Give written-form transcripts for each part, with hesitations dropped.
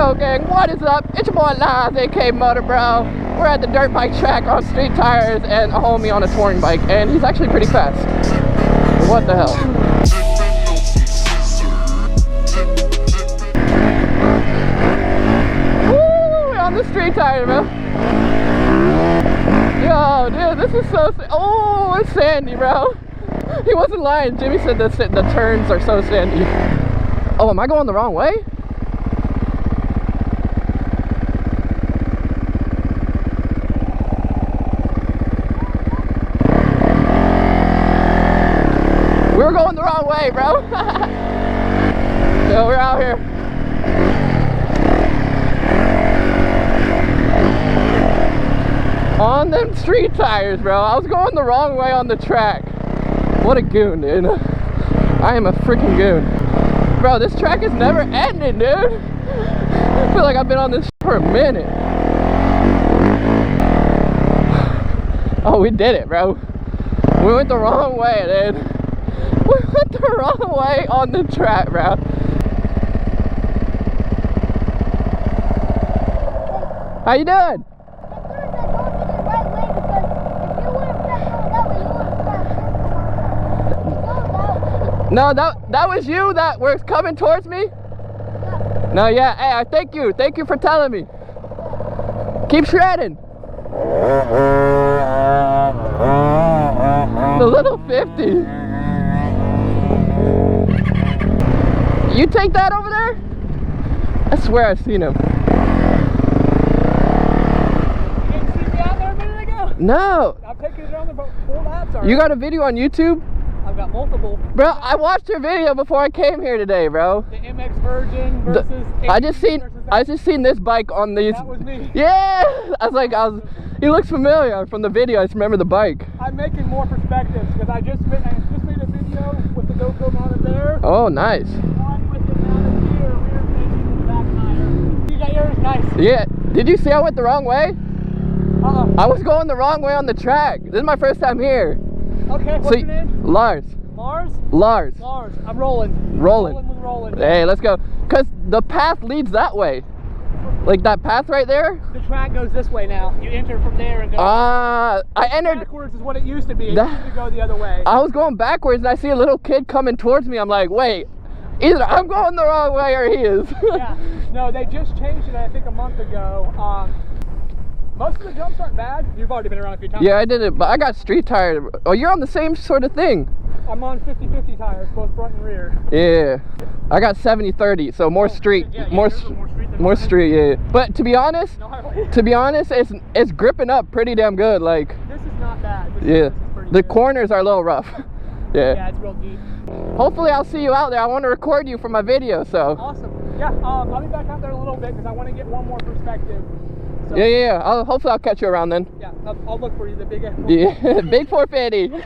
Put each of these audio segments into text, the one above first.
Yo gang, what is up? It's your boy Live, aka Motor Bro. We're at the dirt bike track on street tires and a homie on a touring bike, and he's actually pretty fast. What the hell? Woo! We're on the street tire, bro. Yo, dude, this is so... Oh, it's sandy, bro. He wasn't lying. Jimmy said the turns are so sandy. Oh, am I going the wrong way? We're going the wrong way, bro. So we're out here. On them street tires, bro. I was going the wrong way on the track. What a goon, dude. I am a freaking goon. Bro, this track is never ending, dude. I feel like I've been on this for a minute. Oh, we did it, bro. We went the wrong way, dude. We went the wrong way on the track, bro. How you doing? No, that was you that was coming towards me? Yeah. No, yeah. Hey, I thank you. Thank you for telling me. Keep shredding. The little 50. You take that over there? I swear I've seen him. You didn't see me out there a minute ago? No. I've taken it on about 4 laps already. You got a video on YouTube? I've got multiple. Bro, I watched your video before I came here today, bro. The MX Virgin versus... I just seen this bike on these... That was me. Yeah! He looks familiar from the video. I just remember the bike. I'm making more perspectives because I just made a video with the GoPro mounted there. Oh, nice. One with the mounted here, rear facing the back tire. You got yours, nice. Yeah. Did you see I went the wrong way? Uh-uh. I was going the wrong way on the track. This is my first time here. Okay, what's your name? Lars. Lars? Lars. Lars. I'm rolling. Rolling. Hey, let's go. Because the path leads that way. Like that path right there? The track goes this way now. You enter from there and go. I entered. Backwards is what it used to be. It used to go the other way. I was going backwards and I see a little kid coming towards me. I'm like, wait, either I'm going the wrong way or he is. Yeah. No, they just changed it, I think, a month ago. Most of the jumps aren't bad. You've already been around a few times. Yeah, I did it, but I got street tires. Oh, you're on the same sort of thing. I'm on 50-50 tires, both front and rear. Yeah. I got 70-30, so more street. Yeah, more street, yeah. But to be honest, it's gripping up pretty damn good. Like, this is not bad. This is the good. corners are a little rough. Yeah, it's real deep. Hopefully I'll see you out there. I want to record you for my video, so. Awesome. Yeah, I'll be back out there in a little bit because I want to get one more perspective. So, yeah. Hopefully I'll catch you around then. Yeah, I'll look for you, the big ass. Yeah, big 450.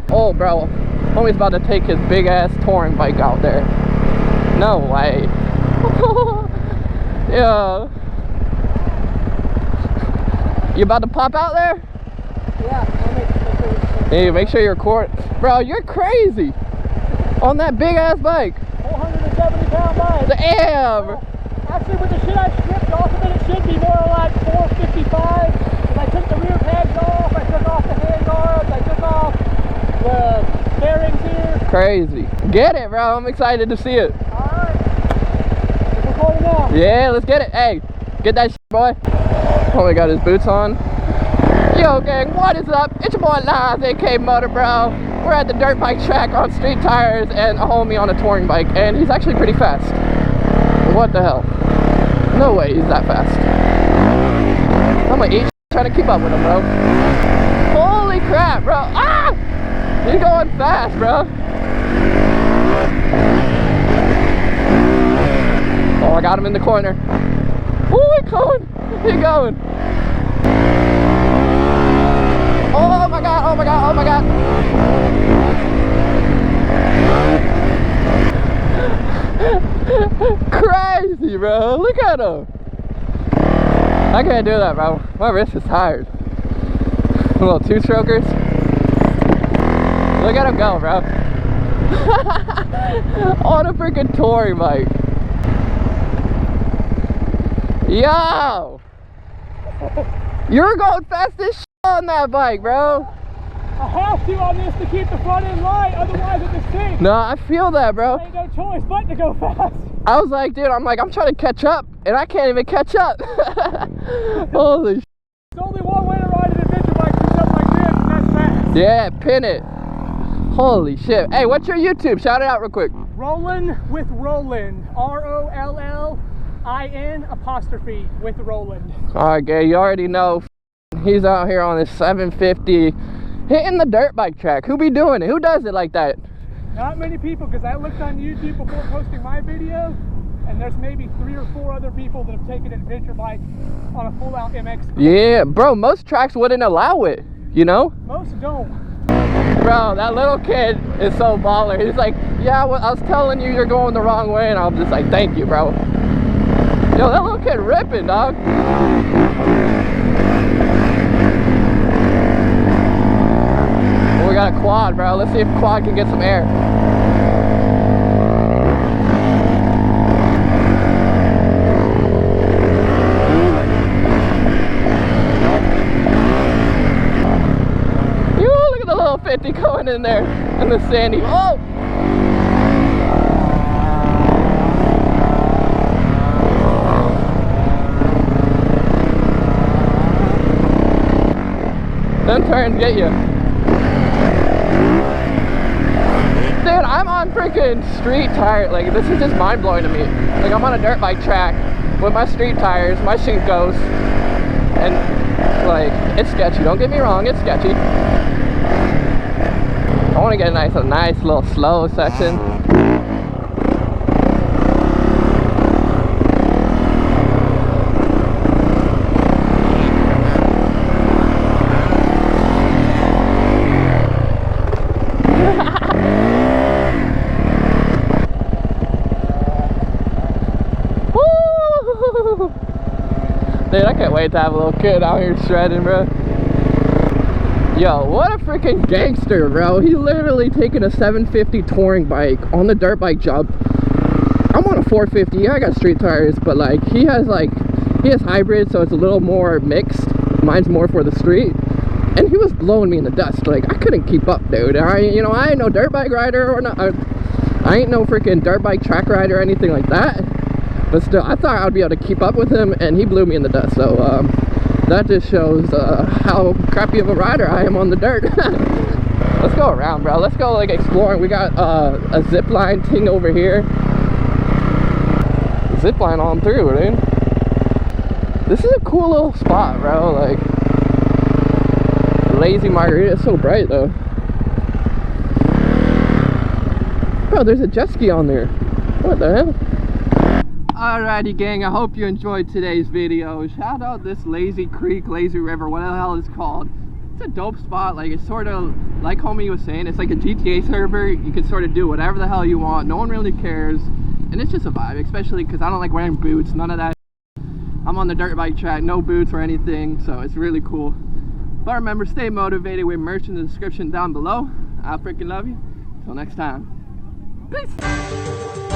Oh, bro. Homie's about to take his big ass touring bike out there. No way. Yeah. You about to pop out there? Yeah, I'll make sure. Hey, make sure you're recording. Bro, you're crazy. On that big ass bike. 470-pound bike. Damn. Well, actually, with the shit I stripped off of it, it should be more like 455. Because I took the rear pegs off, I took off the handguards, I took off the bearings here. Crazy. Get it, bro. I'm excited to see it. Alright. Let's record it now. Yeah, let's get it. Hey, get that shit, boy. Oh, we got his boots on. Yo, gang, what is up? It's your boy Live, aka Motor Bro. We're at the dirt bike track on street tires and a homie on a touring bike, and he's actually pretty fast. What the hell? No way he's that fast. I'm like trying to keep up with him, bro. Holy crap, bro. Ah! He's going fast, bro. Oh, I got him in the corner. Oh, he's going. He's going. Oh my god, oh my god, oh my god. Crazy, bro. Look at him. I can't do that, bro. My wrist is tired. Little two-strokers. Look at him go, bro. On a freaking touring bike. Yo! You're going fast as shit on that bike, bro. I have to on this to keep the front end light, otherwise it just sinks. No, I feel that, bro. Ain't no choice but to go fast. I was like, dude, I'm trying to catch up, and I can't even catch up. Holy shit. There's only one way to ride an adventure bike through something like this, and that's fast. Yeah, pin it. Holy shit. Hey, what's your YouTube? Shout it out real quick. Rollin' with Roland. ROLLIN' with Roland. Alright, Gay, you already know. He's out here on his 750 hitting the dirt bike track. Who be doing it? Who does it like that? Not many people, because I looked on YouTube before posting my video, and there's maybe 3 or 4 other people that have taken an adventure bike on a full-out MX course. Yeah, bro, most tracks wouldn't allow it, you know? Most don't. Bro, that little kid is so baller. He's like, yeah, well, I was telling you you're going the wrong way, and I'm just like, thank you, bro. Yo, that little kid ripping, dog. Well, we got a quad, bro. Let's see if quad can get some air. Look at the little 50 going in there in the sandy. Oh! Them turns get you. Dude, I'm on freaking street tire. Like, this is just mind blowing to me. Like, I'm on a dirt bike track with my street tires, my Shinkos, and like, it's sketchy. Don't get me wrong, it's sketchy. I want to get a nice little slow section. Dude, I can't wait to have a little kid out here shredding, bro. Yo, what a freaking gangster, bro. He literally taking a 750 touring bike on the dirt bike jump. I'm on a 450. Yeah, I got street tires, but like he has hybrid, so it's a little more mixed. Mine's more for the street. And he was blowing me in the dust. Like, I couldn't keep up, dude. I ain't no dirt bike rider or not. I ain't no freaking dirt bike track rider or anything like that. But still, I thought I'd be able to keep up with him, and he blew me in the dust. So that just shows how crappy of a rider I am on the dirt. Let's go around, bro. Let's go like exploring. We got a zip line thing over here. Zip line on through, dude. This is a cool little spot, bro. Like, lazy margarita. It's so bright though. Bro, there's a jet ski on there. What the hell? Alrighty, gang, I hope you enjoyed today's video. Shout out this lazy creek, lazy river, what the hell it's called. It's a dope spot. Like, it's sort of like homie was saying, it's like a GTA server. You can sort of do whatever the hell you want. No one really cares, and it's just a vibe, especially because I don't like wearing boots, none of that. I'm on the dirt bike track, no boots or anything, so it's really cool. But remember, stay motivated with merch in the description down below. I freaking love you. Till next time. Peace.